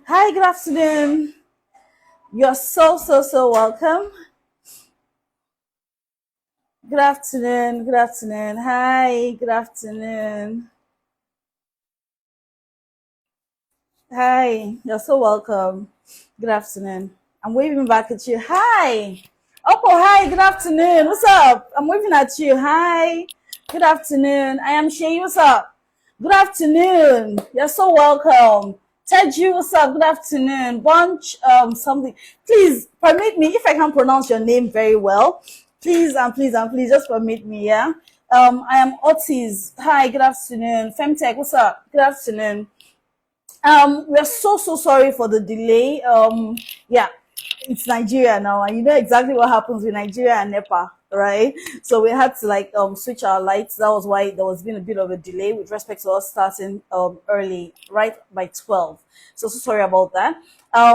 Hi, good afternoon. You're so welcome. Good afternoon. Good afternoon. Hi, good afternoon. Hi, you're so welcome. Good afternoon. I'm waving back at you. Hi. Oppo, hi, good afternoon. What's up? I'm waving at you. Hi. Good afternoon. I am Shay. What's up? Good afternoon. You're so welcome. Teju, what's up? Good afternoon. Bunch, something. Please permit me if I can pronounce your name very well. Please just permit me, yeah. I am Otis. Hi, good afternoon. Femtech, what's up? Good afternoon. We're so sorry for the delay. Yeah, it's Nigeria now, and you know exactly what happens with Nigeria and NEPA, right? So we had to like switch our lights. That was why there was been a bit of a delay with respect to us starting early, right by 12. So sorry about that. I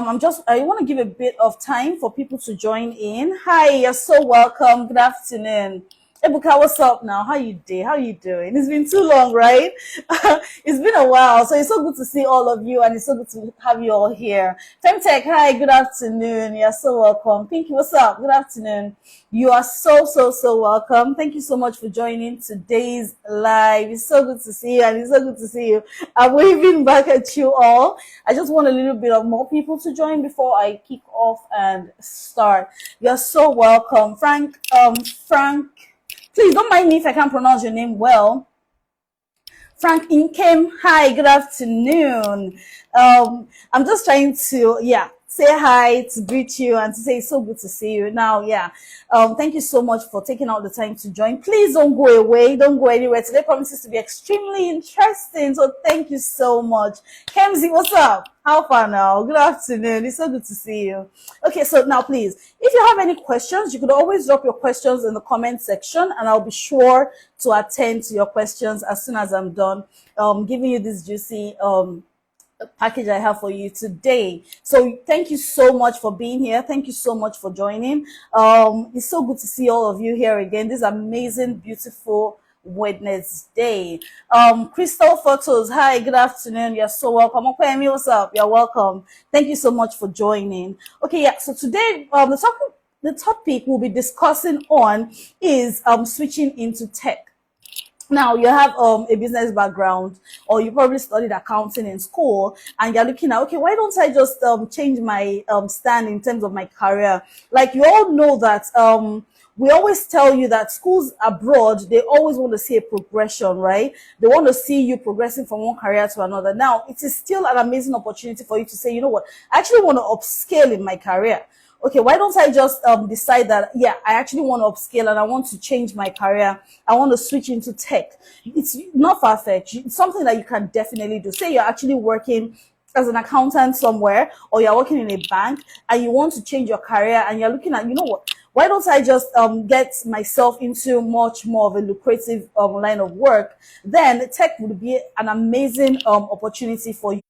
want to give a bit of time for people to join in. Hi, you're so welcome. Good afternoon. Ebuka, what's up now? How you doing? How you doing? It's been too long, right? It's been a while, so it's so good to see all of you, and it's so good to have you all here. Femtech, hi, good afternoon. You're so welcome. Pinky, what's up? Good afternoon. You are so welcome. Thank you so much for joining today's live. It's so good to see you, and it's so good to see you. I'm waving back at you all. I just want a little bit of more people to join before I kick off and start. You're so welcome, Frank. Please don't mind me if I can't pronounce your name well. Frank Inkem, hi, good afternoon. I'm just trying to, yeah, say hi, to greet you, and to say it's so good to see you. Now, yeah, thank you so much for taking out the time to join. Please don't go away, don't go anywhere. Today promises to be extremely interesting, so thank you so much. Kemsy, what's up? How far now? Good afternoon. It's so good to see you. Okay, so now please, if you have any questions, you could always drop your questions in the comment section, and I'll be sure to attend to your questions as soon as I'm done giving you this juicy package I have for you today. So thank you so much for being here. Thank you so much for joining. It's so good to see all of you here again. This amazing, beautiful Wednesday. Crystal Photos, hi, good afternoon. You're so welcome. Okay, what's up? You're welcome. Thank you so much for joining. Okay, yeah. So today, the topic we'll be discussing on is switching into tech. Now you have a business background, or you probably studied accounting in school, and you're looking at, okay, why don't I just change my stand in terms of my career? Like, you all know that we always tell you that schools abroad, they always want to see a progression, right? They want to see you progressing from one career to another. Now it is still an amazing opportunity for you to say, you know what, I actually want to upscale in my career. Okay, why don't I just decide that, yeah, I actually want to upscale and I want to change my career. I want to switch into tech. It's not far-fetched. It's something that you can definitely do. Say you're actually working as an accountant somewhere, or you're working in a bank, and you want to change your career, and you're looking at, you know what, why don't I just get myself into much more of a lucrative line of work? Then tech would be an amazing opportunity for you.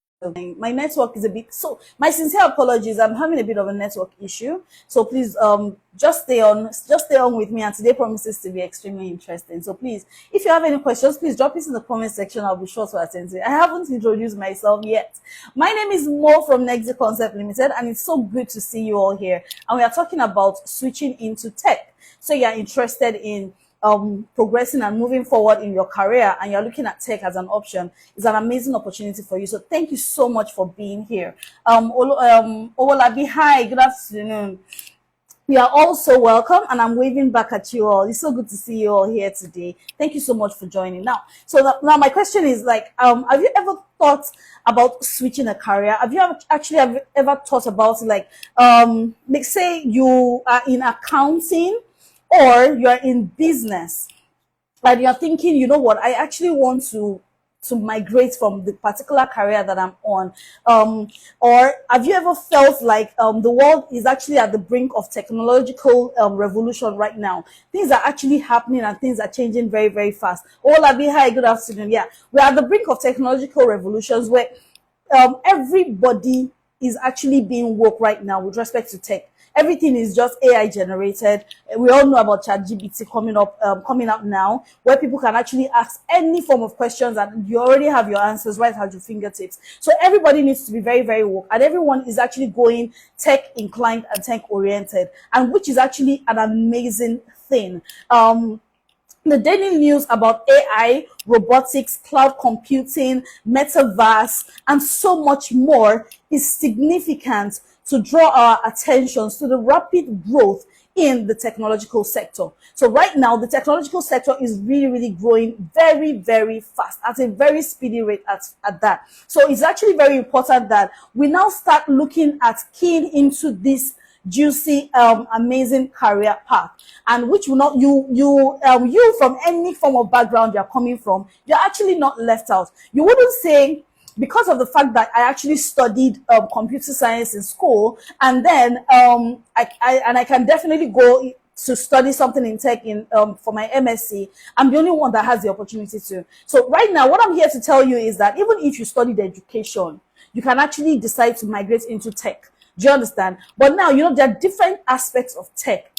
My network is a bit, so my sincere apologies, I'm having a bit of a network issue, so please just stay on with me, and today promises to be extremely interesting. So please, if you have any questions, please drop it in the comment section. I'll be sure to attend to it. I haven't introduced myself yet. My name is Mo from Nexi Concept Limited, and it's so good to see you all here, and we are talking about switching into tech. So you're interested in progressing and moving forward in your career, and you're looking at tech as an option, is an amazing opportunity for you. So thank you so much for being here. Owolabi, hi, good afternoon. You are all so welcome, and I'm waving back at you all. It's so good to see you all here today. Thank you so much for joining. Now my question is, like, have you ever thought about switching a career? Have you ever thought about, like, like, say you are in accounting or you're in business, and you're thinking, you know what, I actually want to migrate from the particular career that I'm on. Or have you ever felt like the world is actually at the brink of technological revolution right now? Things are actually happening, and things are changing very, very fast. Olabi, hi, good afternoon. Yeah, we're at the brink of technological revolutions where everybody is actually being woke right now with respect to tech. everything is just AI generated. We all know about ChatGPT coming up now, where people can actually ask any form of questions and you already have your answers right at your fingertips. So everybody needs to be very, very woke, and everyone is actually going tech inclined and tech oriented, and which is actually an amazing thing. The daily news about AI, robotics, cloud computing, metaverse, and so much more is significant to draw our attentions to the rapid growth in the technological sector. So right now, the technological sector is really, really growing very, very fast at a very speedy rate at that. So it's actually very important that we now start looking at keying into this juicy, amazing career path, and which will not you from any form of background you're coming from, you're actually not left out. You wouldn't say, because of the fact that I actually studied computer science in school, and then I can definitely go to study something in tech for my MSc. I'm the only one that has the opportunity to. So right now, what I'm here to tell you is that even if you studied education, you can actually decide to migrate into tech. Do you understand? But now, there are different aspects of tech.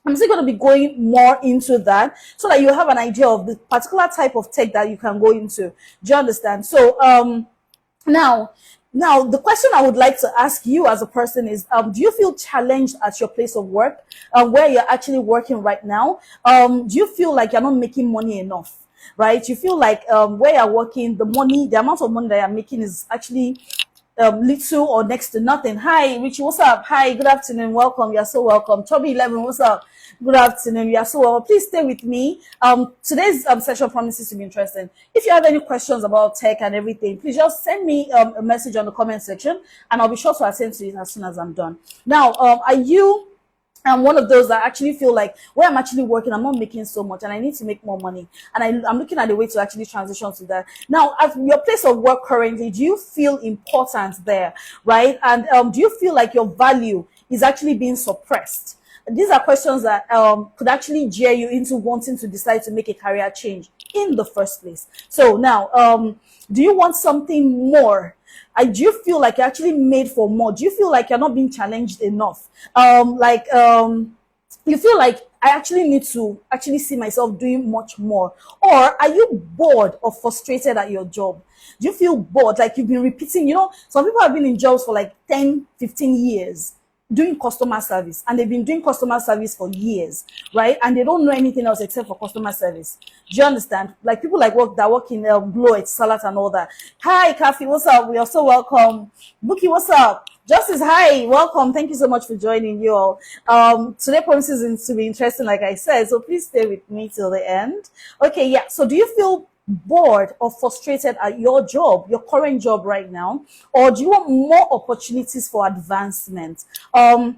I'm still going to be going more into that so that you have an idea of the particular type of tech that you can go into. Do you understand? So now the question I would like to ask you as a person is, do you feel challenged at your place of work, where you're actually working right now? Do you feel like you're not making money enough? Right? You feel like where you're working, the amount of money that you're making is actually little or next to nothing. Hi, Richie, what's up? Hi, good afternoon, welcome. You're so welcome. Chubby11, what's up? Good afternoon. You're so welcome. Please stay with me. Today's session promises to be interesting. If you have any questions about tech and everything, please just send me a message on the comment section, and I'll be sure to attend to it as soon as I'm done. Now, are you one of those that actually feel like, where I'm actually working, I'm not making so much and I need to make more money, and I'm looking at a way to actually transition to that? Now, at your place of work currently, do you feel important there, right? And do you feel like your value is actually being suppressed? These are questions that could actually jeer you into wanting to decide to make a career change in the first place. So now, do you want something more? Do you feel like you're actually made for more? Do you feel like you're not being challenged enough? You feel like I actually need to actually see myself doing much more? Or are you bored or frustrated at your job? Do you feel bored? Like you've been repeating, some people have been in jobs for like 10, 15 years doing customer service, and they've been doing customer service for years, right? And they don't know anything else except for customer service. Do you understand? Like people that work in Glow, it's Salat and all that. Hi, Kathy, what's up? We are so welcome. Buki, what's up? Justice, hi, welcome. Thank you so much for joining you all. Today promises to be interesting, like I said, so please stay with me till the end. Okay, yeah. So do you feel bored or frustrated at your job, your current job right now? Or do you want more opportunities for advancement? Do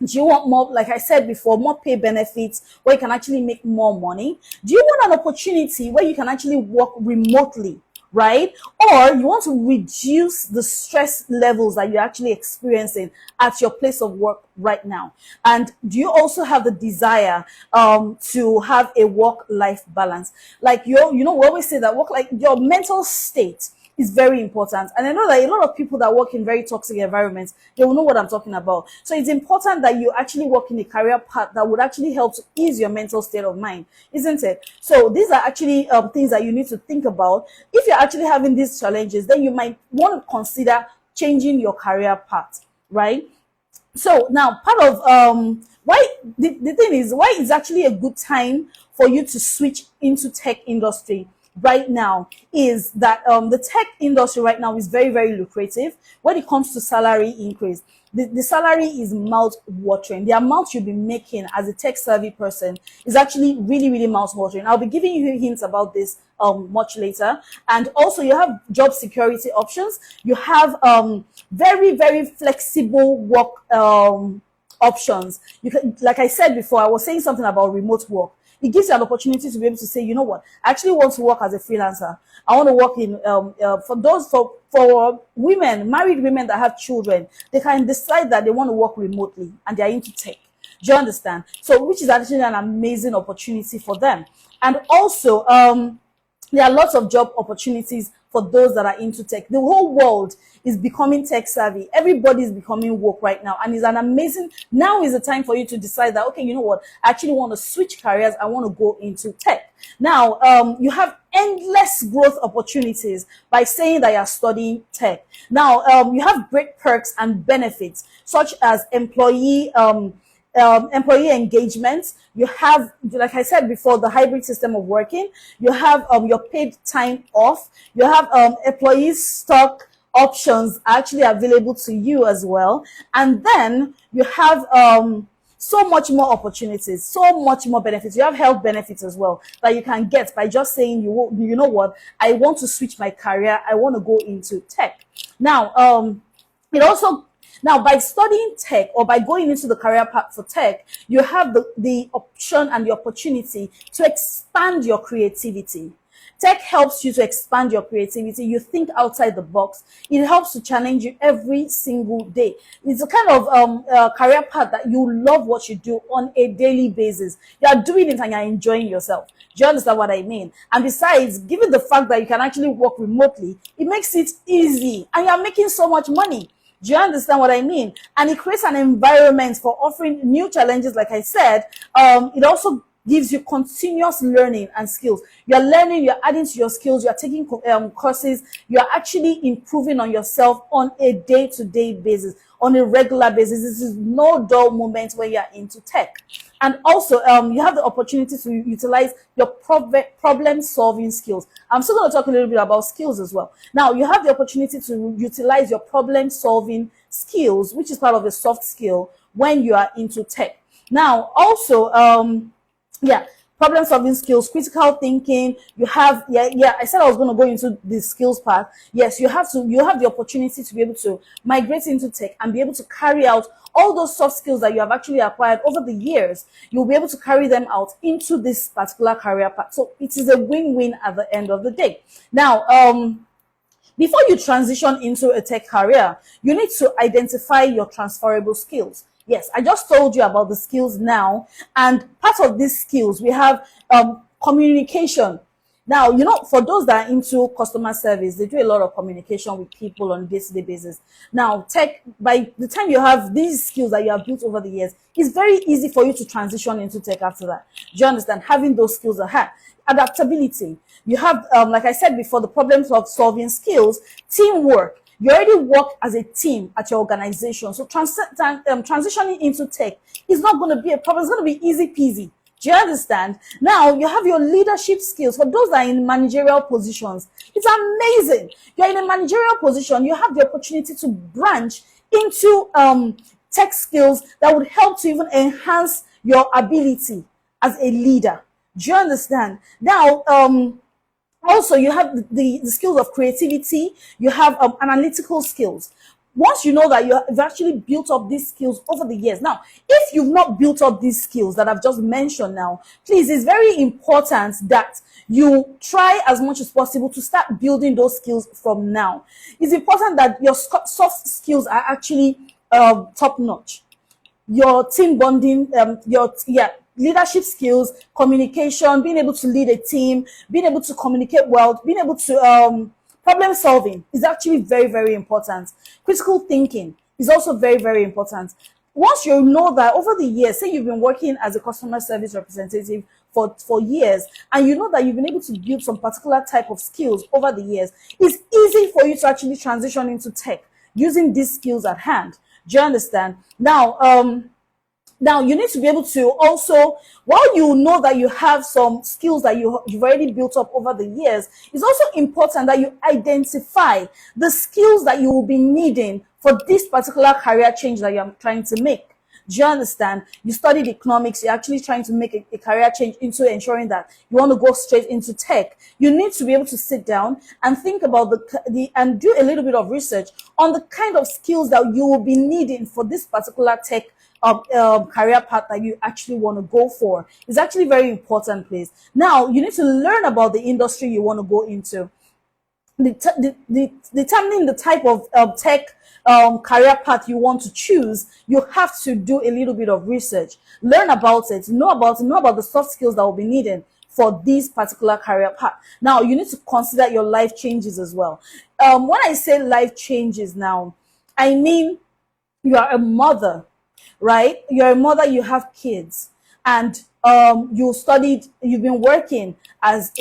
you want more, like I said before, more pay benefits where you can actually make more money? Do you want an opportunity where you can actually work remotely, right? Or you want to reduce the stress levels that you're actually experiencing at your place of work right now? And do you also have the desire to have a work-life balance? Like we always say that your mental state is very important. And I know that a lot of people that work in very toxic environments, they will know what I'm talking about. So it's important that you actually work in a career path that would actually help to ease your mental state of mind, isn't it? So these are actually things that you need to think about. If you're actually having these challenges, then you might want to consider changing your career path, right? So now, part of why the thing is, why it's actually a good time for you to switch into tech industry right now is that the tech industry right now is very, very lucrative when it comes to salary increase. The salary is mouth-watering. The amount you'll be making as a tech-savvy person is actually really, really mouth-watering. I'll be giving you hints about this much later. And also, you have job security options. You have very, very flexible work options. You can, like I said before, I was saying something about remote work. It gives you an opportunity to be able to say, you know what, I actually want to work as a freelancer. I want to work in, for women, married women that have children, they can decide that they want to work remotely and they're into tech. Do you understand? So, which is actually an amazing opportunity for them. And also, there are lots of job opportunities for those that are into tech. The whole world is becoming tech savvy. Everybody is becoming woke right now, and it's an amazing. Now is the time for you to decide that, okay, you know what, I actually want to switch careers. I want to go into tech. Now, you have endless growth opportunities by saying that you're studying tech. Now, you have great perks and benefits such as employee engagement. You have, like I said before, the hybrid system of working. You have your paid time off. You have employee stock options actually available to you as well. And then you have so much more opportunities, so much more benefits. You have health benefits as well that you can get by just saying, you know what, I want to switch my career. I want to go into tech. Now, it also now, by studying tech or by going into the career path for tech, you have the option and the opportunity to expand your creativity. Tech helps you to expand your creativity. You think outside the box. It helps to challenge you every single day. It's a kind of career path that you love what you do on a daily basis. You are doing it and you're enjoying yourself. Do you understand what I mean? And besides, given the fact that you can actually work remotely, it makes it easy and you're making so much money. Do you understand what I mean? And it creates an environment for offering new challenges. Like I said, it also gives you continuous learning and skills. You're learning, you're adding to your skills, you're taking courses, you're actually improving on yourself on a day-to-day basis, on a regular basis. This is no dull moment when you're into tech. And also, you have the opportunity to utilize your problem-solving skills. I'm still going to talk a little bit about skills as well. Now, you have the opportunity to utilize your problem-solving skills, which is part of a soft skill when you are into tech. Now, also, problem solving skills, critical thinking. You have, I said I was going to go into the skills part. Yes, you have the opportunity to be able to migrate into tech and be able to carry out all those soft skills that you have actually acquired over the years. You'll be able to carry them out into this particular career path. So it is a win-win at the end of the day. Now, before you transition into a tech career, you need to identify your transferable skills. Yes, I just told you about the skills now. And part of these skills, we have communication. Now, for those that are into customer service, they do a lot of communication with people on a day-to-day basis. Now, tech, by the time you have these skills that you have built over the years, it's very easy for you to transition into tech after that. Do you understand? Having those skills ahead. Adaptability. You have, like I said before, the problems of solving skills, teamwork. You already work as a team at your organization. So transitioning into tech is not going to be a problem. It's going to be easy peasy. Do you understand? Now, you have your leadership skills. For those that are in managerial positions, it's amazing. You're in a managerial position. You have the opportunity to branch into tech skills that would help to even enhance your ability as a leader. Do you understand? Now, also, you have the skills of creativity. You have analytical skills. Once you know that you've actually built up these skills over the years. Now, if you've not built up these skills that I've just mentioned now, please, it's very important that you try as much as possible to start building those skills from now. It's important that your soft skills are actually top-notch. Your team bonding, leadership skills, communication, being able to lead a team, being able to communicate well, being able to problem solving is actually very, very important. Critical thinking is also very, very important. Once you know that over the years, say you've been working as a customer service representative for years, and you know that you've been able to build some particular type of skills over the years, it's easy for you to actually transition into tech using these skills at hand. Do you understand? Now, you need to be able to also, while you know that you have some skills that you've already built up over the years, it's also important that you identify the skills that you will be needing for this particular career change that you're trying to make. Do you understand? You studied economics, you're actually trying to make a career change into ensuring that you want to go straight into tech. You need to be able to sit down and think about and do a little bit of research on the kind of skills that you will be needing for this particular tech career path that you actually want to go for. It's actually very important, please. Now, you need to learn about the industry you want to go into. Determining the type of tech career path you want to choose, you have to do a little bit of research. Learn about it. Know about the soft skills that will be needed for this particular career path. Now, you need to consider your life changes as well. When I say life changes now, I mean you are a mother, right? You're a mother, you have kids, and you've been working as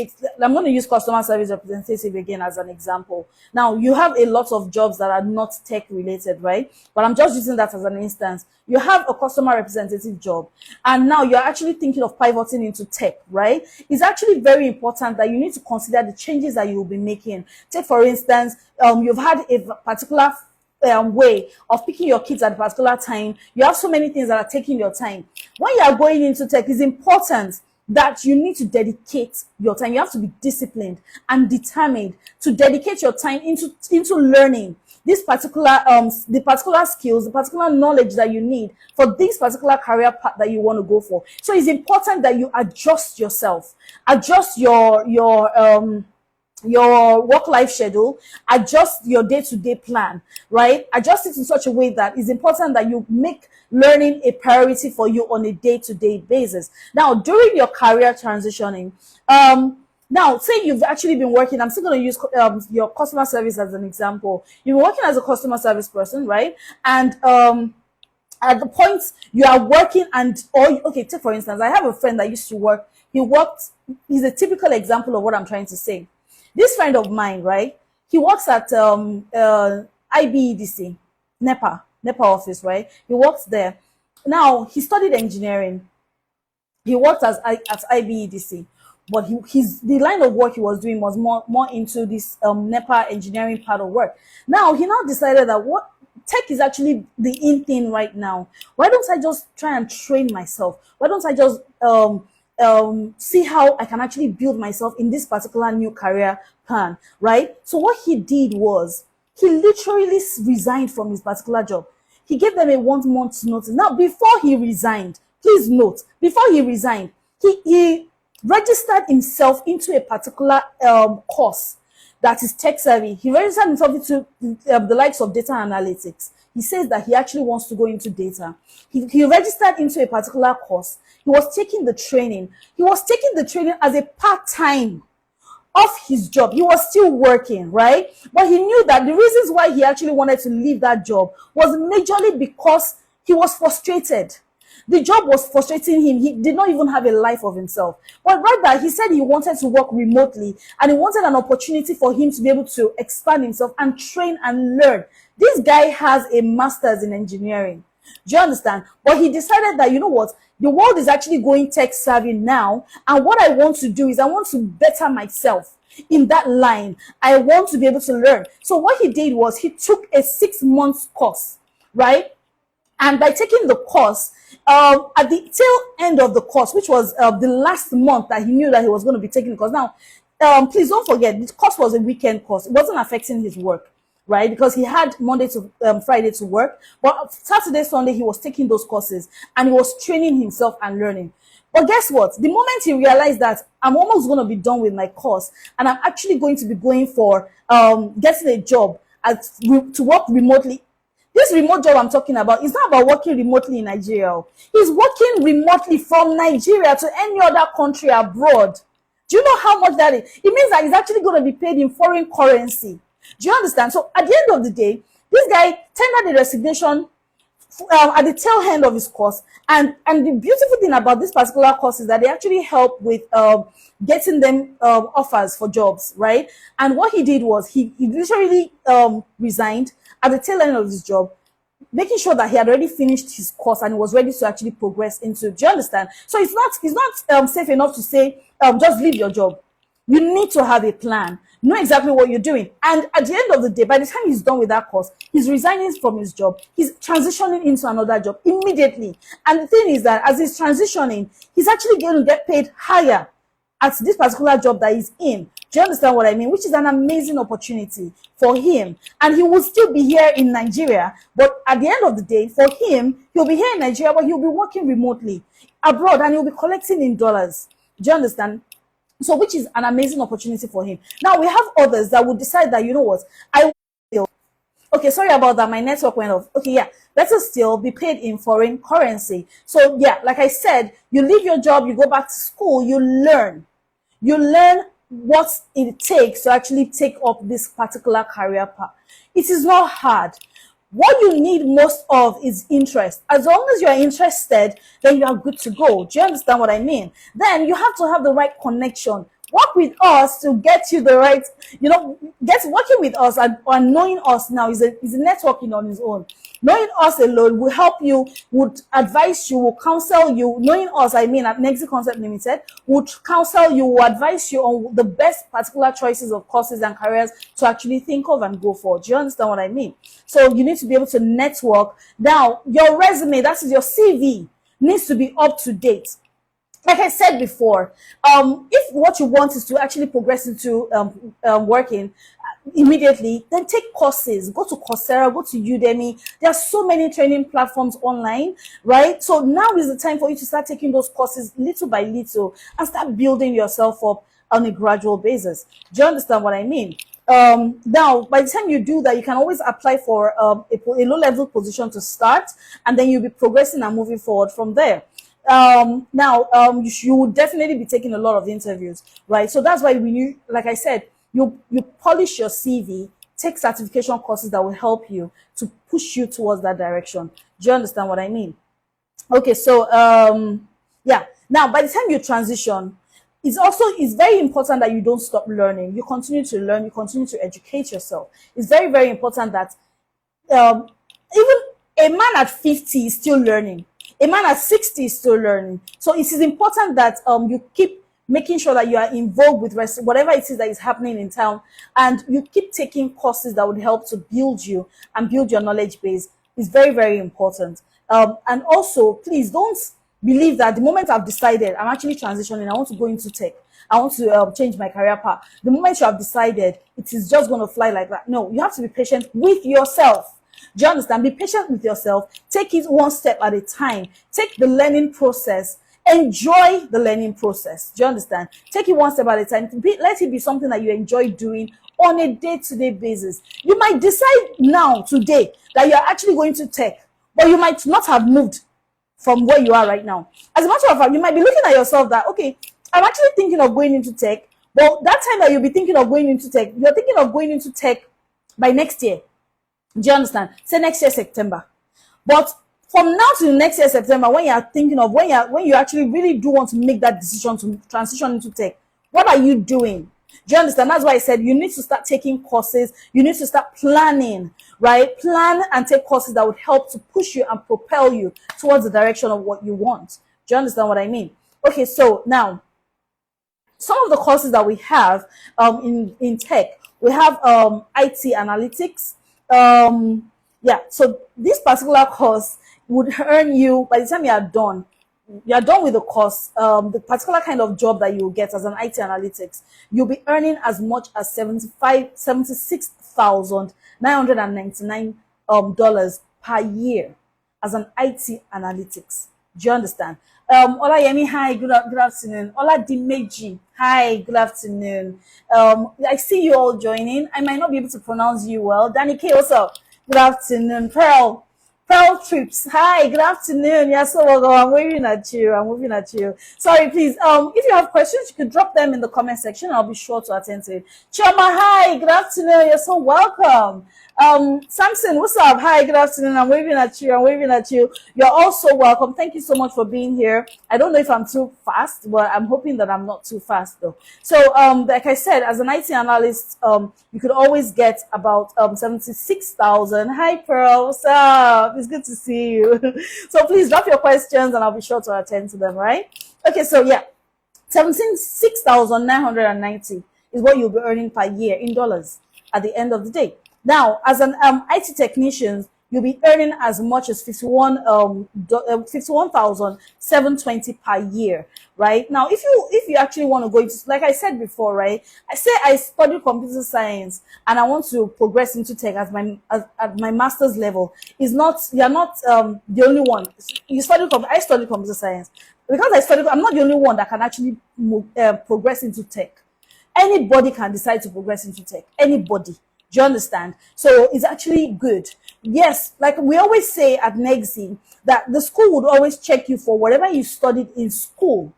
I'm going to use customer service representative again as an example. Now, you have a lot of jobs that are not tech related, right? But I'm just using that as an instance. You have a customer representative job, and now you're actually thinking of pivoting into tech, right? It's actually very important that you need to consider the changes that you will be making. Take, for instance, you've had a particular way of picking your kids at a particular time. You have so many things that are taking your time. When you are going into tech, it's important that you need to dedicate your time. You have to be disciplined and determined to dedicate your time into learning this particular the particular skills, the particular knowledge that you need for this particular career path that you want to go for. So it's important that you adjust yourself, adjust your work-life schedule, adjust your day-to-day plan, right? Adjust it in such a way that it's important that you make learning a priority for you on a day-to-day basis. Now, during your career transitioning, now, say you've actually been working, I'm still going to use your customer service as an example. You're working as a customer service person, right? And at the point you are working okay, take for instance, I have a friend that used to work, he's a typical example of what I'm trying to say. This friend of mine, right? He works at IBEDC, NEPA office, right? He works there. Now, he studied engineering. He worked at IBEDC, but the line of work he was doing was more into this NEPA engineering part of work. Now, he decided that tech is actually the in thing right now. Why don't I just try and train myself? Why don't I just see how I can actually build myself in this particular new career plan, right? So what he did was he literally resigned from his particular job. He gave them a 1 month notice. Now, before he resigned, please note, before he resigned, he registered himself into a particular course that is tech savvy. He registered himself into the likes of data analytics. He says that he actually wants to go into data. He registered into a particular course. He was taking the training. He was taking the training as a part-time of his job. He was still working, right? But he knew that the reasons why he actually wanted to leave that job was majorly because he was frustrated. The job was frustrating him. He did not even have a life of himself. But rather, he said he wanted to work remotely, and he wanted an opportunity for him to be able to expand himself and train and learn. This guy has a master's in engineering. Do you understand? But he decided that, you know what? The world is actually going tech savvy now. And what I want to do is I want to better myself in that line. I want to be able to learn. So what he did was he took a 6-month course, right? And by taking the course, at the tail end of the course, which was the last month that he knew that he was going to be taking the course. Now, please don't forget, the course was a weekend course. It wasn't affecting his work, right? Because he had Monday to Friday to work. But Saturday, Sunday, he was taking those courses and he was training himself and learning. But guess what? The moment he realized that I'm almost going to be done with my course and I'm actually going to be going for getting a job to work remotely. This remote job I'm talking about is not about working remotely in Nigeria. He's working remotely from Nigeria to any other country abroad. Do you know how much that is? It means that he's actually going to be paid in foreign currency. Do you understand? So at the end of the day, this guy tendered a resignation at the tail end of his course. And the beautiful thing about this particular course is that they actually help with getting them offers for jobs, right? And what he did was he literally resigned at the tail end of his job, making sure that he had already finished his course and was ready to actually progress into. Do you understand? So it's not safe enough to say just leave your job. You need to have a plan, know exactly what you're doing. And at the end of the day, by the time he's done with that course, he's resigning from his job. He's transitioning into another job immediately. And the thing is that as he's transitioning, he's actually going to get paid higher at this particular job that he's in. Do you understand what I mean? Which is an amazing opportunity for him. And he will still be here in Nigeria. But at the end of the day, for him, he'll be here in Nigeria, but he'll be working remotely abroad and he'll be collecting in dollars. Do you understand? So, which is an amazing opportunity for him. Now, we have others that will decide that, you know what, okay, sorry about that. My network went off. Okay, yeah. Better still be paid in foreign currency. So, yeah, like I said, you leave your job, you go back to school, you learn. You learn what it takes to actually take up this particular career path. It is not hard. What you need most of is interest. As long as you are interested, then you are good to go. Do you understand what I mean? Then you have to have the right connection. Work with us to get you the right, get working with us and knowing us now is a networking on its own. Knowing us alone will help you, would advise you, will counsel you. Knowing us, I mean, at Nexi Concept Limited, would counsel you, will advise you on the best particular choices of courses and careers to actually think of and go for. Do you understand what I mean? So you need to be able to network. Now, your resume, that is your CV, needs to be up to date. Like I said before, if what you want is to actually progress into working immediately, then take courses. Go to Coursera, go to Udemy. There are so many training platforms online, right? So now is the time for you to start taking those courses little by little and start building yourself up on a gradual basis. Do you understand what I mean? Now, by the time you do that, you can always apply for a low-level position to start, and then you'll be progressing and moving forward from there. You would definitely be taking a lot of interviews, right? So that's why like I said, you polish your CV, take certification courses that will help you to push you towards that direction. Do you understand what I mean? Okay, so yeah. Now, by the time you transition, it's very important that you don't stop learning. You continue to learn, you continue to educate yourself. It's very, very important that even a man at 50 is still learning. A man at 60 is still learning. So it is important that you keep making sure that you are involved with whatever it is that is happening in town, and you keep taking courses that would help to build you and build your knowledge base. Is very, very important. And also, please don't believe that the moment I've decided I'm actually transitioning, I want to go into tech, I want to change my career path. The moment you have decided, it is just going to fly like that. No, you have to be patient with yourself. Do you understand? Be patient with yourself. Take it one step at a time. Take the learning process. Enjoy the learning process. Do you understand? Take it one step at a time. Let it be something that you enjoy doing on a day-to-day basis. You might decide now, today, that you're actually going to tech, but you might not have moved from where you are right now. As a matter of fact, you might be looking at yourself that, okay, I'm actually thinking of going into tech, but that time that you'll be thinking of going into tech, you're thinking of going into tech by next year. Do you understand? Say next year, September. But from now to next year, September, when you're thinking of, when you actually really do want to make that decision to transition into tech, what are you doing? Do you understand? That's why I said you need to start taking courses. You need to start planning, right? Plan and take courses that would help to push you and propel you towards the direction of what you want. Do you understand what I mean? Okay, so now, some of the courses that we have in tech, we have IT analytics. Yeah, so this particular course would earn you, by the time you are done with the course, the particular kind of job that you get as an IT analytics, you'll be earning as much as $76,999 dollars per year as an IT analytics. Do you understand? Ola Yemi, hi, good afternoon. Ola Dimeji, hi, good afternoon. I see you all joining. I might not be able to pronounce you well. Danny K, what's up? Good afternoon. Pearl Trips, hi, good afternoon. Yes, so welcome. I'm waving at you. Sorry, please. If you have questions, you can drop them in the comment section. I'll be sure to attend to it. Chioma, hi, good afternoon. You're so welcome. Samson, what's up? Hi, good afternoon. I'm waving at you. You're also welcome. Thank you so much for being here. I don't know if I'm too fast, but I'm hoping that I'm not too fast though. So, like I said, as an IT analyst, you could always get about 76,000. Hi, Pearl. What's up? It's good to see you. So please drop your questions and I'll be sure to attend to them, right? Okay, so yeah, 76,990 is what you'll be earning per year in dollars at the end of the day. Now, as an IT technician, you'll be earning as much as 51,720 per year, right? Now, if you actually want to go into, like I said before, right? I say I study computer science and I want to progress into tech at my master's level. You're not the only one. I study computer science. Because I'm not the only one that can actually progress into tech. Anybody can decide to progress into tech. Anybody. Do you understand? So it's actually good. Yes, like we always say at Nexi, that the school would always check you for whatever you studied in school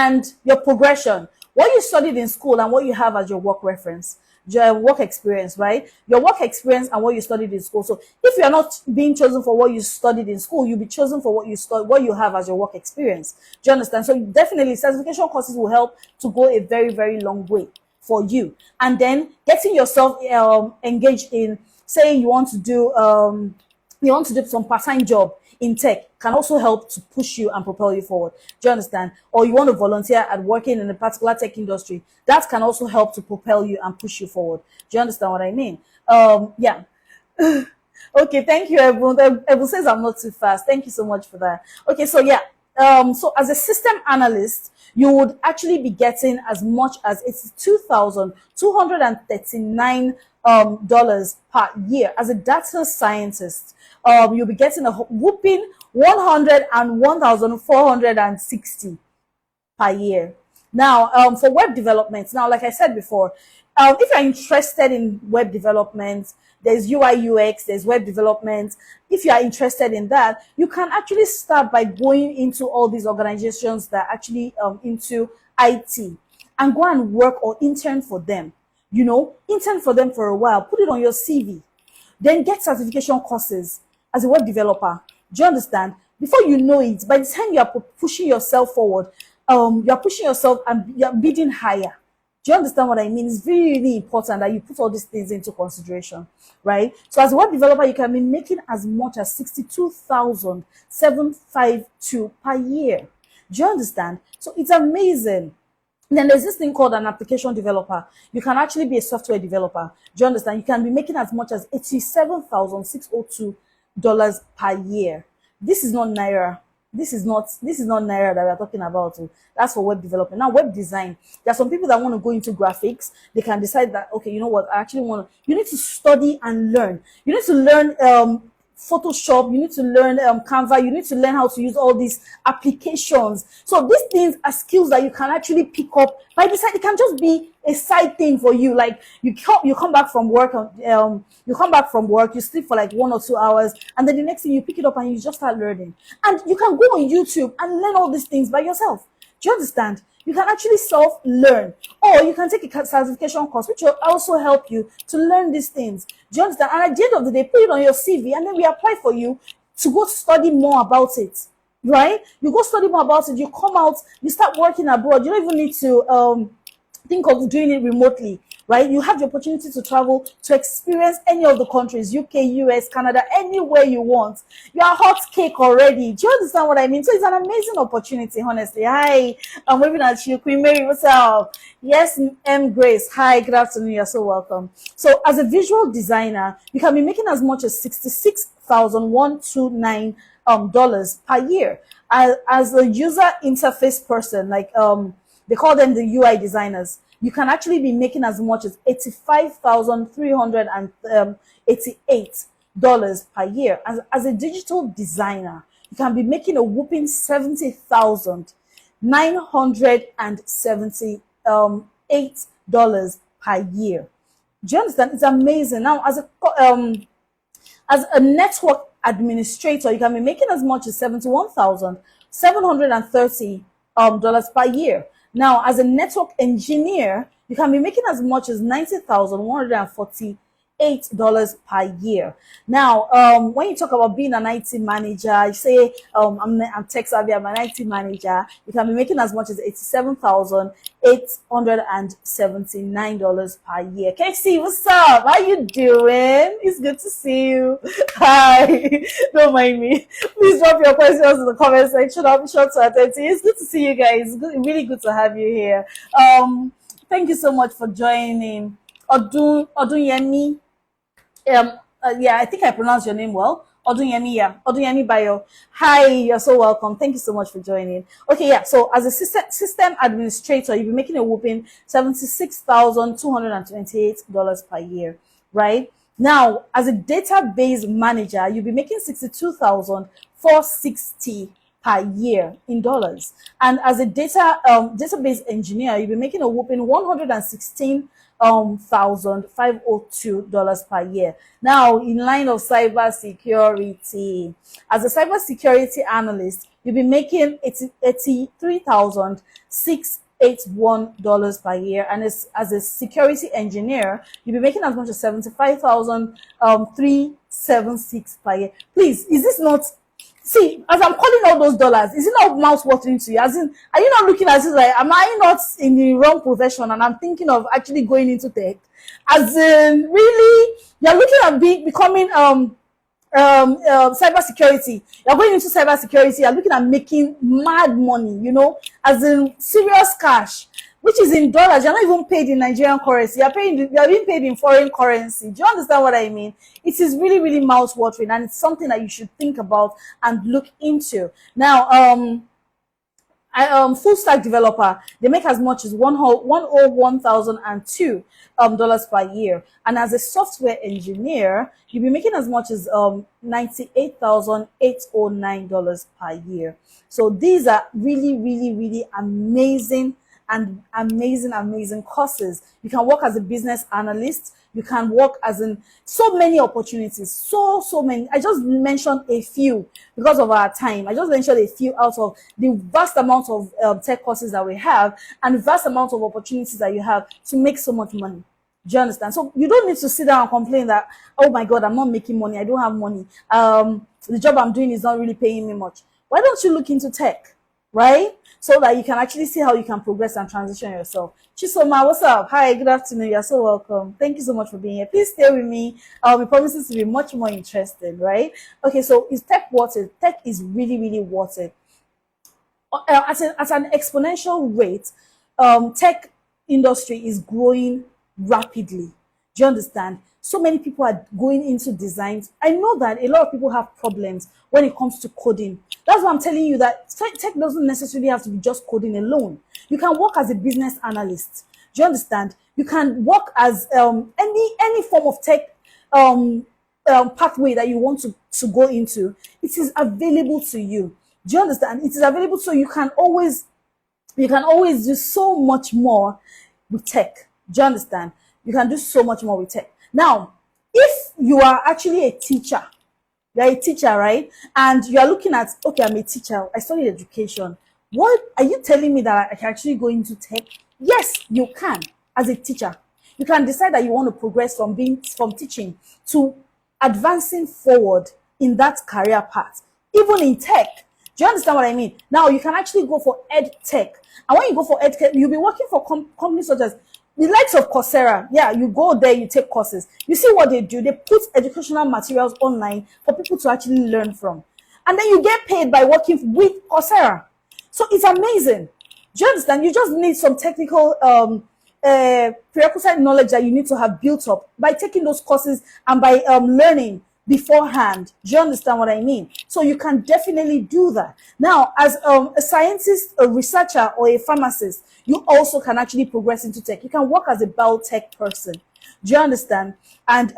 and your progression, what you studied in school and what you have as your work reference, your work experience, right? Your work experience and what you studied in school. So if you are not being chosen for what you studied in school, you'll be chosen for what you have as your work experience. Do you understand? So definitely certification courses will help to go a very, very long way for you. And then getting yourself engaged in, say you want to do some part-time job in tech, can also help to push you and propel you forward. Do you understand? Or you want to volunteer at working in a particular tech industry, that can also help to propel you and push you forward. Do you understand what I mean? Yeah. Okay, thank you, everyone. Everyone says I'm not too fast. Thank you so much for that. Okay, so yeah. So as a system analyst, you would actually be getting as much as it's $2,239 dollars per year. As a data scientist, you'll be getting a whooping 101,460 per year. Now, for web development, now, like I said before, if you're interested in web development, there's UI UX, there's web development. If you are interested in that, you can actually start by going into all these organizations that are actually into IT and go and work or intern for them. You know, intern for them for a while, put it on your CV, then get certification courses as a web developer. Do you understand? Before you know it, by the time you are pushing yourself forward, you are pushing yourself and you are bidding higher. Do you understand what I mean? It's really, really important that you put all these things into consideration, right? So as a web developer, you can be making as much as 62,752 per year. Do you understand? So it's amazing. Then there's this thing called an application developer. You can actually be a software developer. Do you understand? You can be making as much as $87,602 per year. This is not naira. This is not naira that we're talking about. That's for web development. Now, web design. There are some people that want to go into graphics. They can decide that, okay, you know what? I actually want to. You need to study and learn. You need to learn Photoshop, you need to learn Canva, you need to learn how to use all these applications. So these things are skills that you can actually pick up. By the side, it can just be a side thing for you. Like you come back from work, you sleep for like 1 or 2 hours, and then the next thing you pick it up and you just start learning. And you can go on YouTube and learn all these things by yourself. Do you understand? You can actually self-learn, or you can take a certification course, which will also help you to learn these things. Do you understand? And at the end of the day, put it on your CV, and then we apply for you to go study more about it, right? You go study more about it, you come out, you start working abroad. You don't even need to think of doing it remotely, right? You have the opportunity to travel to experience any of the countries, UK, US, Canada, anywhere you want. You are hot cake already. Do you understand what I mean? So it's an amazing opportunity, honestly. Hi, I'm waving at you. Queen Mary, what's up? Yes, M. Grace. Hi, good afternoon. You're so welcome. So as a visual designer, you can be making as much as $66,129 dollars per year. As a user interface person, like they call them the UI designers, you can actually be making as much as $85,388 per year. As a digital designer, you can be making a whooping $70,978 per year. Do you understand? It's amazing. Now, as a network administrator, you can be making as much as $71,730 per year. Now, as a network engineer, you can be making as much as $90,148 per year. Now, when you talk about being an IT manager, you say, I'm tech savvy, I'm an IT manager, you can be making as much as $87,879 per year. Casey, what's up? How you doing? It's good to see you. Hi. Don't mind me. Please drop your questions in the comment section. I'll be sure to attend to you. It's good to see you guys. Really good to have you here. Thank you so much for joining. Odunyemi. Yeah, I think I pronounced your name well. Odunyemi, yeah. Odunyemi Bayo. Hi, you're so welcome. Thank you so much for joining. Okay, yeah. So as a system administrator, you'll be making a whooping $76,228 per year, right? Now, as a database manager, you'll be making $62,460 per year in dollars. And as a database engineer, you'll be making a whooping $116,502 per year. Now, in line of cyber security, as a cyber security analyst, you'll be making $83,681 per year, and as a security engineer, you'll be making as much as 75,376 per year. Please, is this not, see, as I'm calling all those dollars, is it not mouth watering to you? As in, are you not looking at it like, am I not in the wrong profession and I'm thinking of actually going into tech? As in, really, you're looking at becoming cybersecurity. You're going into cybersecurity. You're looking at making mad money, as in serious cash, which is in dollars. You're not even paid in Nigerian currency. You're being paid in foreign currency. Do you understand what I mean? It is really, really mouth-watering, and it's something that you should think about and look into. Now, full stack developer, they make as much as $101,002 dollars per year, and as a software engineer, you'll be making as much as $98,809 per year. So these are really, really, really amazing courses. You can work as a business analyst. You can work as in so many opportunities, so many. I just mentioned a few because of our time. I just mentioned a few out of the vast amount of tech courses that we have and the vast amount of opportunities that you have to make so much money. Do you understand? So you don't need to sit down and complain that, oh my God, I'm not making money. I don't have money. The job I'm doing is not really paying me much. Why don't you look into tech, right? So that you can actually see how you can progress and transition yourself. Chisoma, what's up? Hi, good afternoon. You're so welcome. Thank you so much for being here. Please stay with me. It promises to be much more interesting, right? Okay, so is tech worth it? Tech is really, really worth it. At an exponential rate, tech industry is growing rapidly. Do you understand? So many people are going into designs. I know that a lot of people have problems when it comes to coding. That's why I'm telling you that tech doesn't necessarily have to be just coding alone. You can work as a business analyst. Do you understand? You can work as any form of tech pathway that you want to go into. It is available to you. Do you understand? It is available, so you can always do so much more with tech. Do you understand? You can do so much more with tech. Now, if you are actually a teacher, you're a teacher, right? And you are looking at, okay, I'm a teacher. I studied education. What are you telling me that I can actually go into tech? Yes, you can. As a teacher, you can decide that you want to progress from teaching to advancing forward in that career path, even in tech. Do you understand what I mean? Now, you can actually go for ed tech. And when you go for ed tech, you'll be working for companies such as the likes of Coursera. Yeah, you go there, you take courses. You see what they do? They put educational materials online for people to actually learn from. And then you get paid by working with Coursera. So it's amazing. Do you understand? You just need some technical prerequisite knowledge that you need to have built up by taking those courses and by learning beforehand. Do you understand what I mean? So you can definitely do that. Now, as a scientist, a researcher, or a pharmacist, you also can actually progress into tech. You can work as a biotech person. Do you understand? And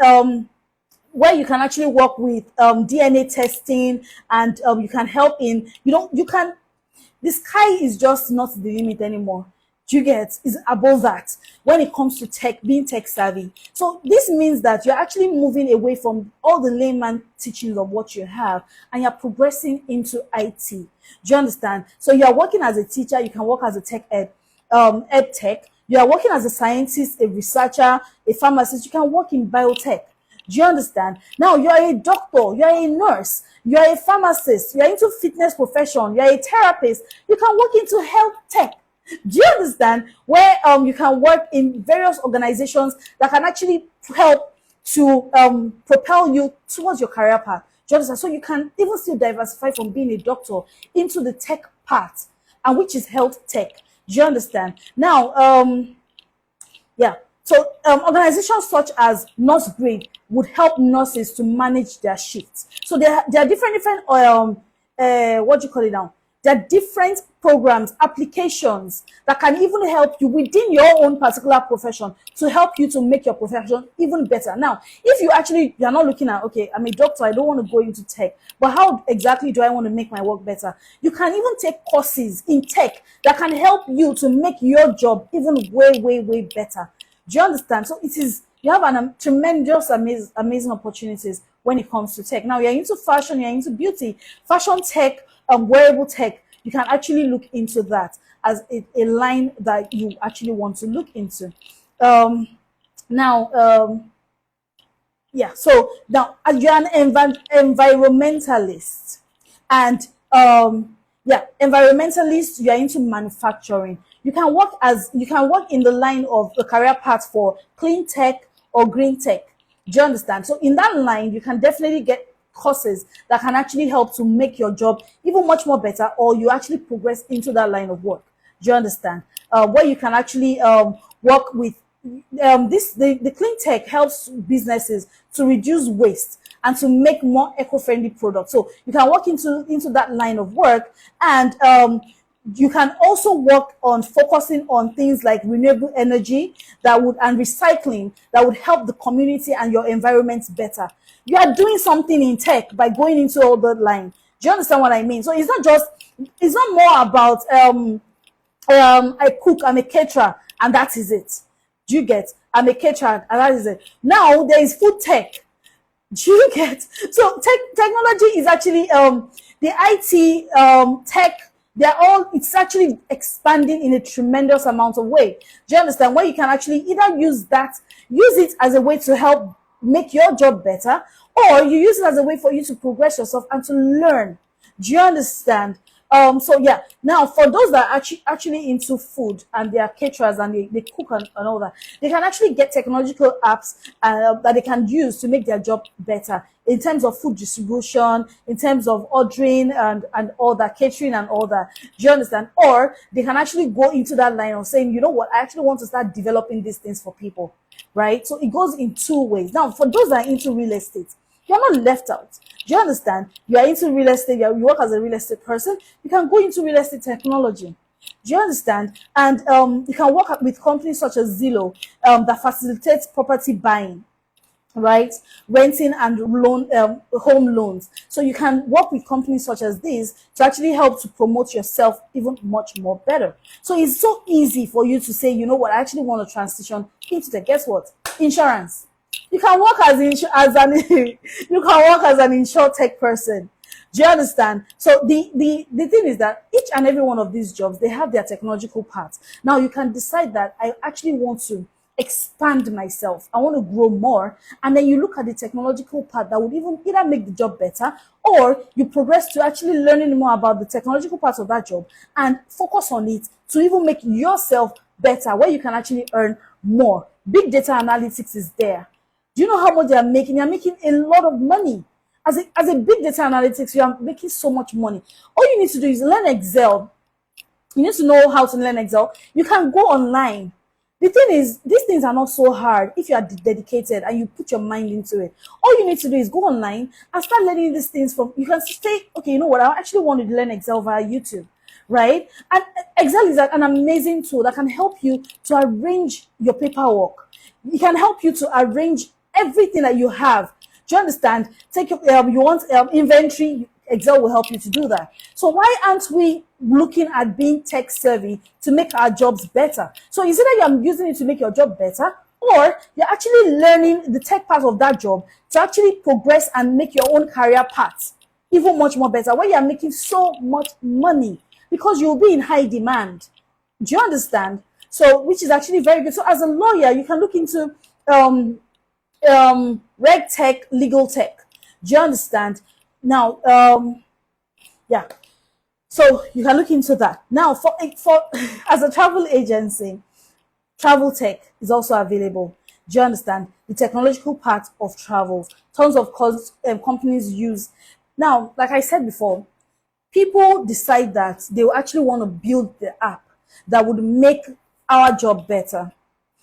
where you can actually work with DNA testing, and you can help in, the sky is just not the limit anymore. Do you get? Is above that when it comes to tech, being tech savvy. So this means that you're actually moving away from all the layman teachings of what you have, and you're progressing into IT. Do you understand? So you're working as a teacher, you can work as a tech ed tech. You are working as a scientist, a researcher, a pharmacist. You can work in biotech. Do you understand? Now, you are a doctor, you are a nurse, you are a pharmacist, you are into fitness profession, you are a therapist. You can work into health tech. Do you understand? Where you can work in various organizations that can actually help to propel you towards your career path. Do you understand? So you can even still diversify from being a doctor into the tech part, and which is health tech. Do you understand? Now, yeah. So organizations such as Nurse Grade would help nurses to manage their shifts. So there are different what do you call it now? There are different programs, applications that can even help you within your own particular profession to help you to make your profession even better. Now, if you're not looking at, okay, I'm a doctor, I don't want to go into tech, but how exactly do I want to make my work better? You can even take courses in tech that can help you to make your job even way, way, way better. Do you understand? So you have tremendous, amazing opportunities when it comes to tech. Now, you're into fashion, you're into beauty. Fashion tech wearable tech, you can actually look into that as a line that you actually want to look into. Um, now, yeah, so now you're an environmentalist, and yeah, environmentalist, you're into manufacturing. You can work in the line of the career path for clean tech or green tech. Do you understand? So in that line, you can definitely get courses that can actually help to make your job even much more better, or you actually progress into that line of work. Do you understand? Where you can actually work with the clean tech helps businesses to reduce waste and to make more eco-friendly products. So you can work into that line of work, and you can also work on focusing on things like renewable energy that would and recycling that would help the community and your environment better. You are doing something in tech by going into all that line. Do you understand what I mean? So it's not more about I cook, I'm a caterer, and that is it. Do you get? I'm a caterer, and that is it. Now there is food tech. Do you get? So technology is actually the IT tech. They're all, it's actually expanding in a tremendous amount of way. Do you understand? Where you can actually either use it as a way to help make your job better, or you use it as a way for you to progress yourself and to learn. Do you understand? So yeah, now for those that are actually into food and they are caterers and they cook and all that, they can actually get technological apps that they can use to make their job better in terms of food distribution, in terms of ordering and all that, catering and all that. Do you understand? Or they can actually go into that line of saying, you know what, I actually want to start developing these things for people, right? So it goes in two ways. Now, for those that are into real estate, you're not left out. Do you understand? You are into real estate, you work as a real estate person, you can go into real estate technology. Do you understand? And you can work with companies such as Zillow that facilitates property buying, right? Renting and home loans. So you can work with companies such as these to actually help to promote yourself even much more better. So it's so easy for you to say, you know what, I actually want to transition into the, guess what? Insurance. You can work as an you can work as an insurtech person. Do you understand? So the thing is that each and every one of these jobs, they have their technological parts. Now you can decide that I actually want to expand myself. I want to grow more. And then you look at the technological part that would even either make the job better, or you progress to actually learning more about the technological parts of that job and focus on it to even make yourself better, where you can actually earn more. Big data analytics is there. Do you know how much they are making? They are making a lot of money. As a big data analytics, you are making so much money. All you need to do is learn Excel. You need to know how to learn Excel. You can go online. The thing is, these things are not so hard if you are dedicated and you put your mind into it. All you need to do is go online and start learning these things from, you can say, okay, you know what, I actually want to learn Excel via YouTube, right? And Excel is an amazing tool that can help you to arrange your paperwork. It can help you to arrange everything that you have. Do you understand? Take you want inventory, Excel will help you to do that. So why aren't we looking at being tech savvy to make our jobs better? So is it that you're using it to make your job better, or you're actually learning the tech part of that job to actually progress and make your own career path even much more better, where you're making so much money because you'll be in high demand. Do you understand? So, which is actually very good. So as a lawyer, you can look into reg tech, legal tech. Do you understand? Now, yeah. So you can look into that. Now, for as a travel agency, travel tech is also available. Do you understand? The technological part of travel. Tons of companies use. Now, like I said before, people decide that they will actually want to build the app that would make our job better.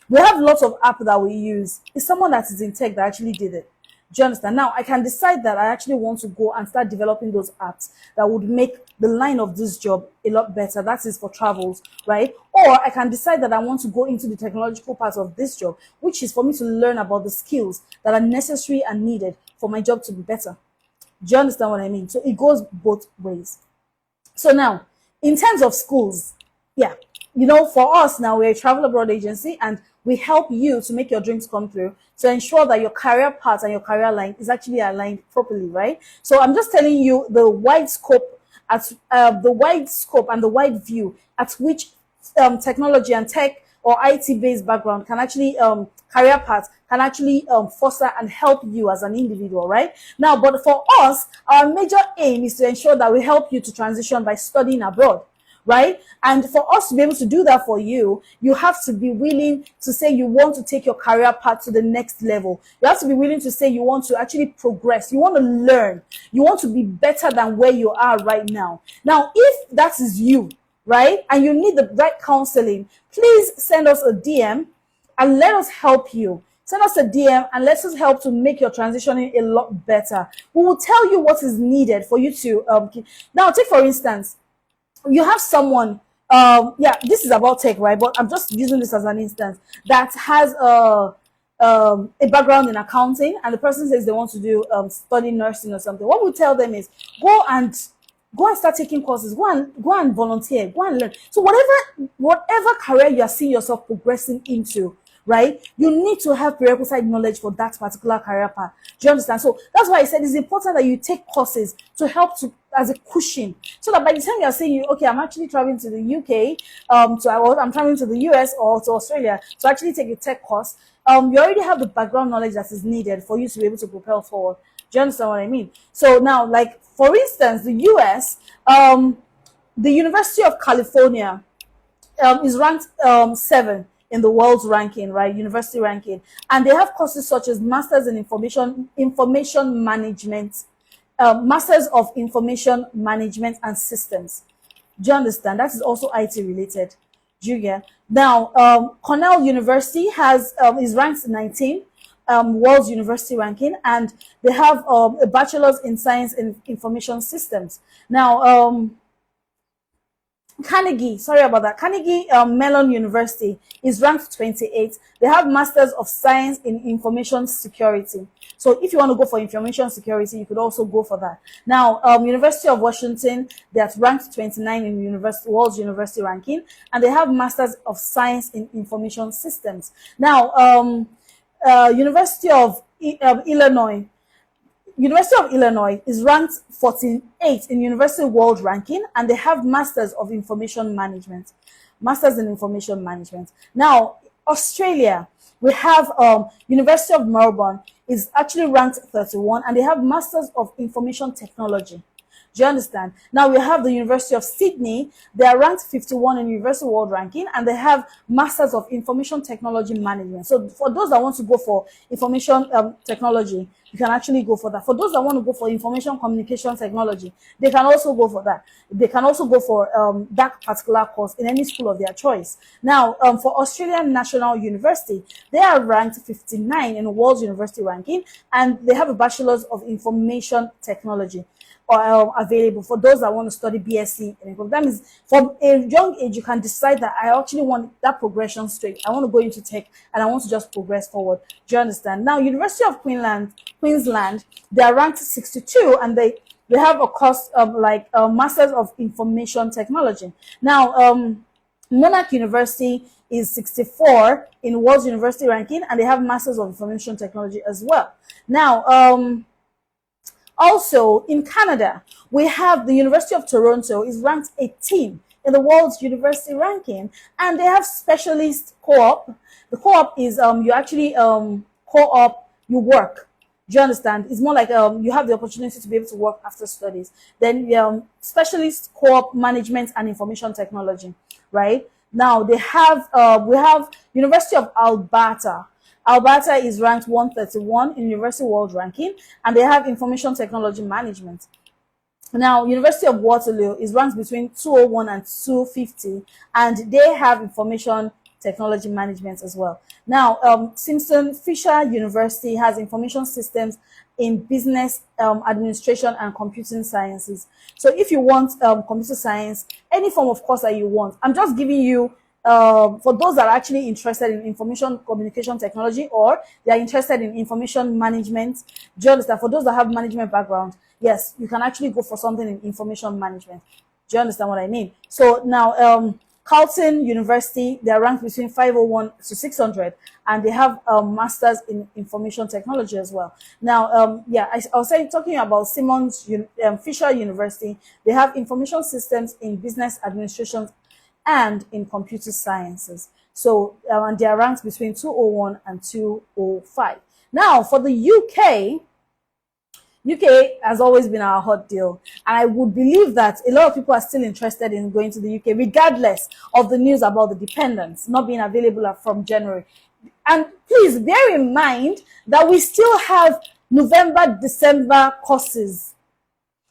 We have lots of apps that we use. It's someone that is in tech that actually did it. Do you understand? Now, I can decide that I actually want to go and start developing those apps that would make the line of this job a lot better. That is for travels, right? Or I can decide that I want to go into the technological part of this job, which is for me to learn about the skills that are necessary and needed for my job to be better. Do you understand what I mean? So it goes both ways. So now, in terms of schools, yeah, you know, for us now, we're a travel abroad agency, and we help you to make your dreams come through, to ensure that your career path and your career line is actually aligned properly, right? So I'm just telling you the wide scope at the wide scope and the wide view at which technology and tech or IT-based background can actually career path can actually foster and help you as an individual, right? Now, but for us, our major aim is to ensure that we help you to transition by studying abroad, right? And for us to be able to do that for you, you have to be willing to say you want to take your career path to the next level. You have to be willing to say you want to actually progress. You want to learn. You want to be better than where you are right now. Now, if that is you, right, and you need the right counseling, please send us a DM and let us help you. Send us a DM and let us help to make your transitioning a lot better. We will tell you what is needed for you to now take for instance, you have someone yeah, this is about tech, right? But I'm just using this as an instance that has a background in accounting, and the person says they want to do study nursing or something. What we tell them is go and start taking courses, go and volunteer, go and learn. So whatever career you are seeing yourself progressing into, right, you need to have prerequisite knowledge for that particular career path. Do you understand? So that's why I said it's important that you take courses to help to as a cushion, so that by the time you are saying, okay, I'm actually traveling to the UK, I'm traveling to the US or to Australia to actually take a tech course, you already have the background knowledge that is needed for you to be able to propel forward. Do you understand what I mean? So now, like for instance, the US, the University of California is ranked 7 in the world's ranking, right? University ranking. And they have courses such as Masters in Information Management, Masters of Information Management and Systems. Do you understand? That is also IT related. Do you get? Now, Cornell University is ranked 19, world's university ranking, and they have a bachelor's in science in information systems. Now, Carnegie Mellon University is ranked 28. They have Masters of Science in Information Security. So if you want to go for information security, you could also go for that. Now, University of Washington, they're ranked 29 in world's university ranking, and they have Masters of Science in Information Systems. Now, University of Illinois is ranked 48 in University World Ranking, and they have Masters of Information Management. Masters in Information Management. Now, Australia, we have University of Melbourne is actually ranked 31, and they have Masters of Information Technology. Do you understand? Now we have the University of Sydney. They are ranked 51 in University World Ranking, and they have Masters of Information Technology Management. So for those that want to go for information technology, you can actually go for that. For those that want to go for information communication technology, they can also go for that. They can also go for that particular course in any school of their choice. Now, for Australian National University, they are ranked 59 in the world's university ranking, and they have a Bachelor's of Information Technology available for those that want to study BSc. That means from a young age, you can decide that I actually want that progression straight. I want to go into tech and I want to just progress forward. Do you understand? Now, University of Queensland, they are ranked 62, and they have a course of Masters of Information Technology. Now, Monarch University is 64 in world's university ranking, and they have Masters of Information Technology as well. Now, also, in Canada, we have the University of Toronto is ranked 18 in the world's university ranking, and they have specialist co-op. The co-op is you actually co-op, you work. Do you understand? It's more like you have the opportunity to be able to work after studies. Then specialist co-op management and information technology, right? Now they have we have University of Alberta. Alberta is ranked 131 in University World Ranking, and they have Information Technology Management. Now, University of Waterloo is ranked between 201 and 250, and they have Information Technology Management as well. Now, Simpson Fisher University has Information Systems in Business Administration and Computing Sciences. So if you want computer science, any form of course that you want, I'm just giving you for those that are actually interested in information communication technology, or they are interested in information management. Do you understand? For those that have management background, yes, you can actually go for something in information management. Do you understand what I mean? So now, Carleton University, they are ranked between 501 to 600, and they have masters in information technology as well. Now, yeah, I was saying, talking about Simmons Fisher University, they have information systems in business administration and in computer sciences. So, and they are ranked between 201 and 205. Now, for the UK has always been our hot deal. And I would believe that a lot of people are still interested in going to the UK, regardless of the news about the dependents not being available from January. And please bear in mind that we still have November, December courses.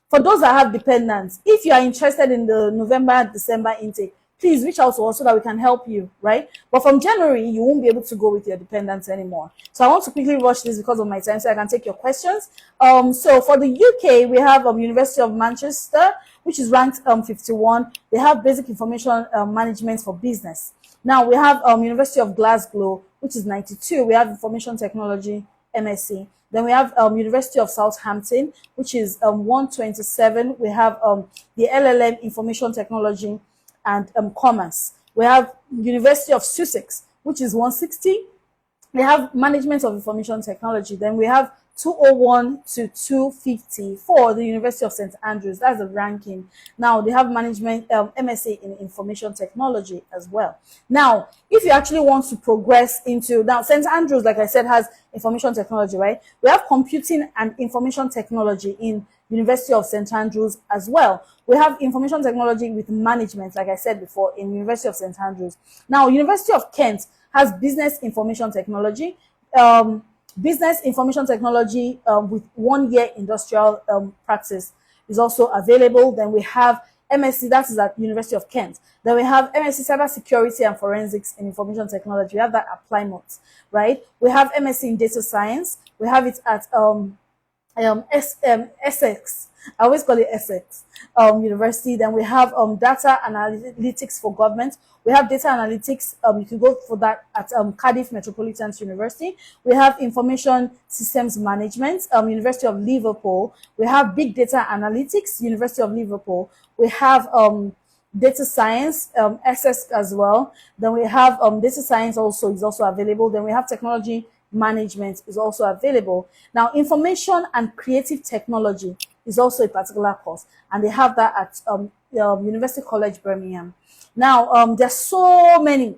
For those that have dependents, if you are interested in the November, December intake, please reach out to us so that we can help you, right? But from January, you won't be able to go with your dependents anymore. So I want to quickly rush this because of my time so I can take your questions. So for the UK, we have University of Manchester, which is ranked 51. They have basic information management for business. Now we have University of Glasgow, which is 92. We have information technology, MSc. Then we have University of Southampton, which is 127. We have the LLM information technology and commerce. We have University of Sussex, which is 160. We have management of information technology. Then we have 201 to 250 for the University of St. Andrews. That's the ranking. Now they have management MSc in information technology as well. Now, if you actually want to progress into, now St. Andrews, like I said, has information technology, right? We have computing and information technology in University of St. Andrews as well. We have information technology with management, like I said before, in University of St. Andrews. Now, University of Kent has business information technology, business information technology with 1 year industrial practice is also available. Then we have MSc, that is at University of Kent. Then we have MSc Cyber Security and Forensics in Information Technology. We have that at Plymouth, right? We have MSc in Data Science. We have it at Essex. I always call it Essex University. Then we have data analytics for government. We have data analytics. You can go for that at Cardiff Metropolitan University. We have information systems management, University of Liverpool. We have big data analytics, University of Liverpool. We have data science, SS as well. Then we have data science also is also available. Then we have technology management is also available. Now, information and creative technology is also a particular course, and they have that at University College Birmingham. Now, there's so many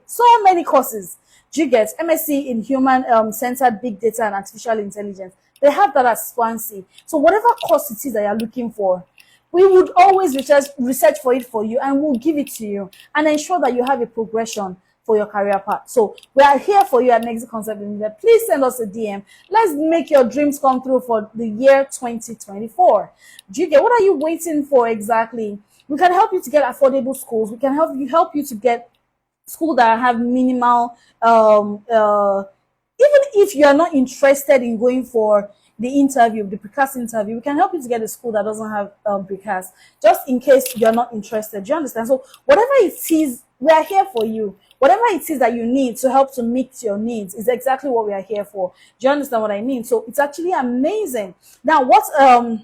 courses. Do you get MSc in human centered big data and artificial intelligence? They have that at Swansea. So whatever course it is that you're looking for, we would always research for it for you, and we'll give it to you and ensure that you have a progression for your career path. So we are here for you at Next Concept Limited. Please send us a DM. Let's make your dreams come true for the year 2024. Do you get, what are you waiting for exactly? We can help you to get affordable schools. We can help you to get schools that have minimal, even if you are not interested in going for the interview, the precast interview, we can help you to get a school that doesn't have precast, just in case you're not interested. Do you understand? So whatever it is, we are here for you. Whatever it is that you need to help to meet your needs is exactly what we are here for. Do you understand what I mean? So it's actually amazing. Now, what are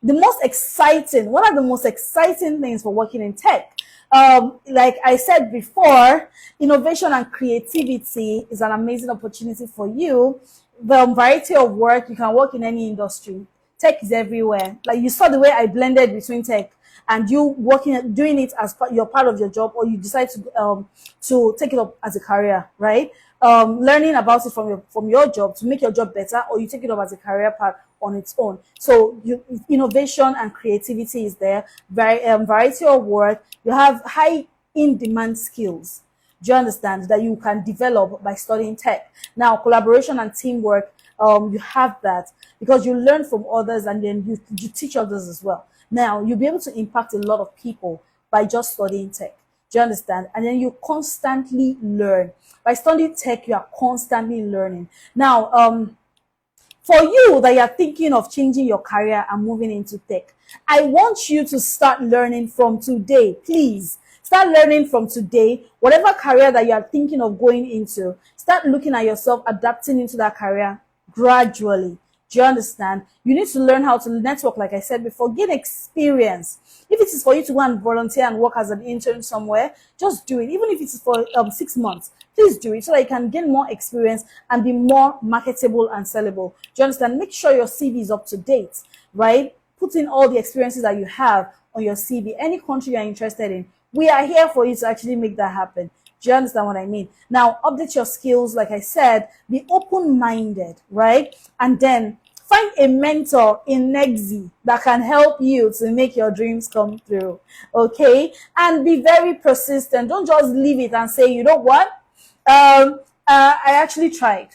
the most exciting things for working in tech? Like I said before, innovation and creativity is an amazing opportunity for you. The variety of work, you can work in any industry. Tech is everywhere. Like you saw the way I blended between tech and you doing it as your part of your job, or you decide to take it up as a career, right? Learning about it from your job to make your job better, or you take it up as a career path on its own. So innovation and creativity is there. Variety of work. You have high in-demand skills. Do you understand that you can develop by studying tech? Now, collaboration and teamwork, you have that because you learn from others and then you teach others as well. Now, you'll be able to impact a lot of people by just studying tech. Do you understand? And then you constantly learn. By studying tech, you are constantly learning. Now, for you that you're thinking of changing your career and moving into tech, I want you to start learning from today, please. Start learning from today. Whatever career that you are thinking of going into, start looking at yourself adapting into that career gradually. Do you understand? You need to learn how to network, like I said before, gain experience. If it is for you to go and volunteer and work as an intern somewhere, just do it. Even if it is for 6 months, please do it so that you can gain more experience and be more marketable and sellable. Do you understand? Make sure your CV is up to date, right? Put in all the experiences that you have on your CV. Any country you're interested in, we are here for you to actually make that happen. Do you understand what I mean? Now, update your skills. Like I said, be open-minded, right? And then find a mentor in Nexi that can help you to make your dreams come through, okay? And be very persistent. Don't just leave it and say, you know what? I actually tried,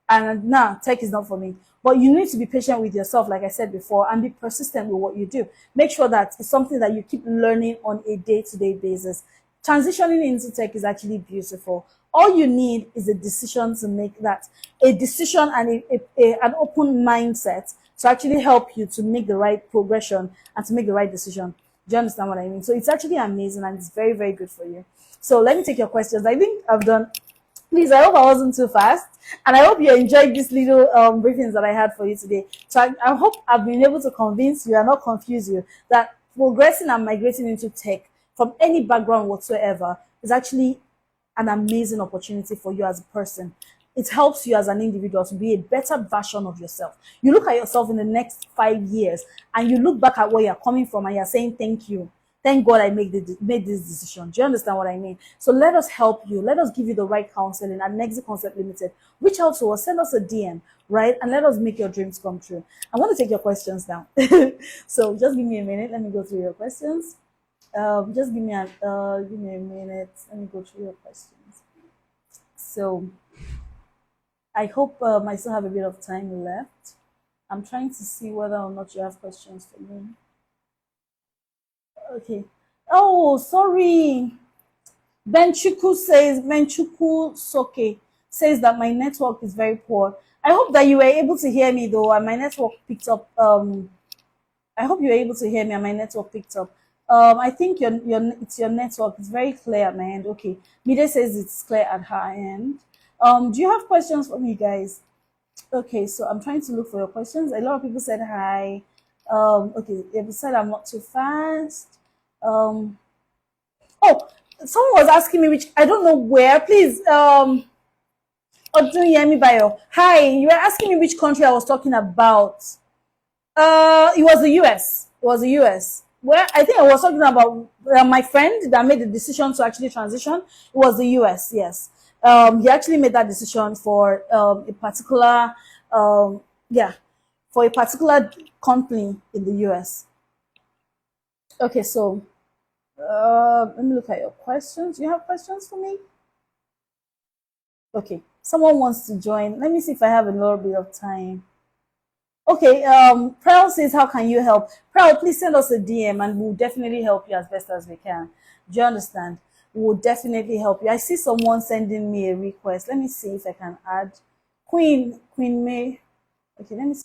and nah, tech is not for me. But you need to be patient with yourself, like I said before, and be persistent with what you do. Make sure that it's something that you keep learning on a day-to-day basis. Transitioning into tech is actually beautiful. All you need is a decision to make that, a decision and an open mindset to actually help you to make the right progression and to make the right decision. Do you understand what I mean? So it's actually amazing and it's very, very good for you. So let me take your questions. I think I've done. Please, I hope I wasn't too fast. And I hope you enjoyed these little briefings that I had for you today. So I hope I've been able to convince you and not confuse you that progressing and migrating into tech from any background whatsoever is actually an amazing opportunity for you as a person. It helps you as an individual to be a better version of yourself. You look at yourself in the next 5 years and you look back at where you're coming from and you're saying, thank you. Thank God I made this decision. Do you understand what I mean? So let us help you. Let us give you the right counseling at Nexi Concept Limited. Reach out to us, send us a DM, right? And let us make your dreams come true. I want to take your questions now. So just give me a minute. Let me go through your questions. Just give me a minute. Let me go through your questions. So I hope I still have a bit of time left. I'm trying to see whether or not you have questions for me. Okay. Oh, sorry. Benchuku Soke says that my network is very poor. I hope that you were able to hear me though, and my network picked up. I hope you were able to hear me and my network picked up. I think it's your network. It's very clear at my end. Okay. Mide says it's clear at her end. Do you have questions for me, guys? Okay, so I'm trying to look for your questions. A lot of people said hi. Okay, they said I'm not too fast. Oh, someone was asking me which I don't know where. Please, Odun Bayo. Hi, you were asking me which country I was talking about. It was the US. It was the US. Well, I think I was talking about my friend that made the decision to actually transition. It was the US. Yes. He actually made that decision for a particular, yeah, for a particular company in the US. Okay, so let me look at your questions. You have questions for me? Okay, someone wants to join. Let me see if I have a little bit of time. Okay, Pearl says, how can you help? Pearl, please send us a DM and we'll definitely help you as best as we can. Do you understand? We'll definitely help you. I see someone sending me a request. Let me see if I can add Queen May. Okay, let me see.